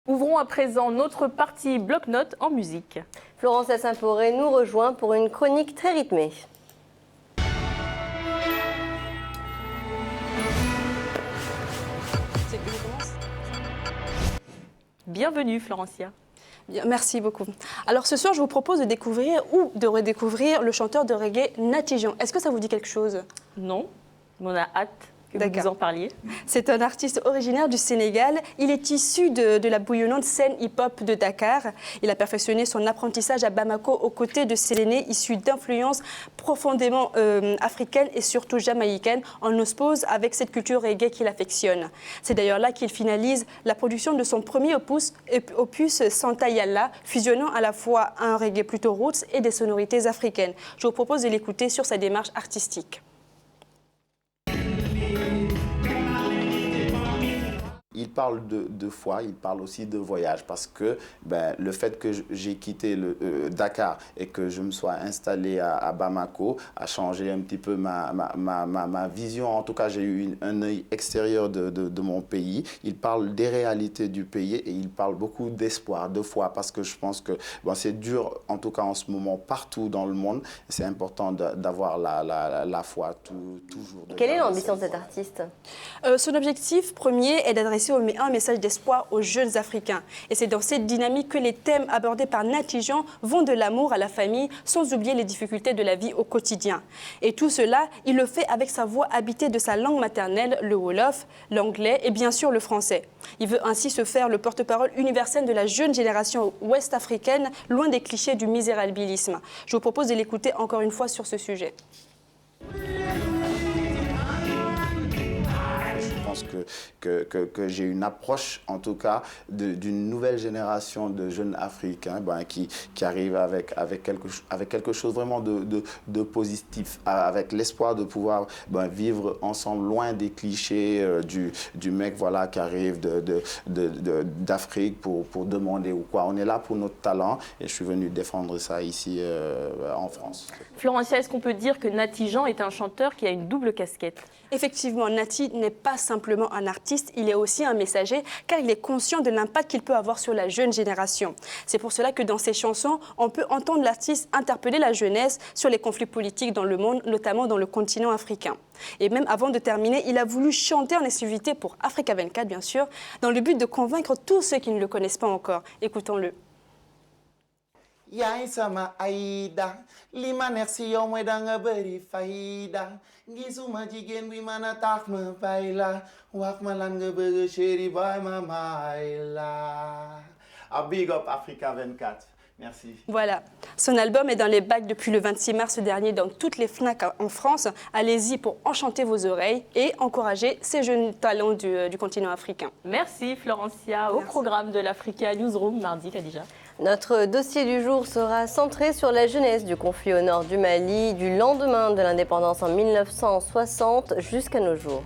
Ouvrons à présent notre partie bloc-notes en musique. Florence Saint-Poré nous rejoint pour une chronique très rythmée. Bienvenue Florencia. Bien, merci beaucoup. Alors ce soir, je vous propose de découvrir ou de redécouvrir le chanteur de reggae Natty Jean. Est-ce que ça vous dit quelque chose? Non, mais on a hâte que vous en parliez. C'est un artiste originaire du Sénégal. Il est issu de la bouillonnante scène hip-hop de Dakar. Il a perfectionné son apprentissage à Bamako aux côtés de Séléné, issu d'influences profondément africaines et surtout jamaïcaines, en osmose avec cette culture reggae qu'il affectionne. C'est d'ailleurs là qu'il finalise la production de son premier opus Santa Yalla, fusionnant à la fois un reggae plutôt roots et des sonorités africaines. Je vous propose de l'écouter sur sa démarche artistique. Il parle de foi, il parle aussi de voyage parce que le fait que j'ai quitté Dakar et que je me sois installé à Bamako a changé un petit peu ma vision. En tout cas, j'ai eu un œil extérieur de mon pays. Il parle des réalités du pays et il parle beaucoup d'espoir, de foi parce que je pense que c'est dur, en tout cas en ce moment, partout dans le monde. C'est important d'avoir la foi toujours. Quelle est l'ambition de cet artiste? Son objectif premier est d'adresser un message d'espoir aux jeunes Africains. Et c'est dans cette dynamique que les thèmes abordés par Natty Jean vont de l'amour à la famille, sans oublier les difficultés de la vie au quotidien. Et tout cela, il le fait avec sa voix habitée de sa langue maternelle, le Wolof, l'anglais et bien sûr le français. Il veut ainsi se faire le porte-parole universel de la jeune génération ouest-africaine, loin des clichés du misérabilisme. Je vous propose de l'écouter encore une fois sur ce sujet. Je pense que j'ai une approche, en tout cas, d'une nouvelle génération de jeunes Africains qui arrivent avec quelque chose vraiment de positif, avec l'espoir de pouvoir vivre ensemble, loin des clichés du mec qui arrive d'Afrique pour demander ou quoi. On est là pour notre talent et je suis venu défendre ça ici en France. Florencia, est-ce qu'on peut dire que Natty Jean est un chanteur qui a une double casquette? Effectivement, Natty n'est pas simplement un artiste, il est aussi un messager, car il est conscient de l'impact qu'il peut avoir sur la jeune génération. C'est pour cela que dans ses chansons, on peut entendre l'artiste interpeller la jeunesse sur les conflits politiques dans le monde, notamment dans le continent africain. Et même avant de terminer, il a voulu chanter en exclusivité pour Africa 24, bien sûr, dans le but de convaincre tous ceux qui ne le connaissent pas encore. Écoutons-le. Yaay sama Aïda li ma neex si yow mooy da nga bëri fayda gisuma jigéen bi mën a tax ma bay la wax ma lan nga bëgg chéri boy ma may la. Big up Africa 24. Merci. Voilà, son album est dans les bacs depuis le 26 mars dernier dans toutes les FNAC en France. Allez-y pour enchanter vos oreilles et encourager ces jeunes talents du continent africain. Merci Florencia. Au programme de l'Africa Newsroom mardi, Khadija. Notre dossier du jour sera centré sur la jeunesse du conflit au nord du Mali, du lendemain de l'indépendance en 1960 jusqu'à nos jours.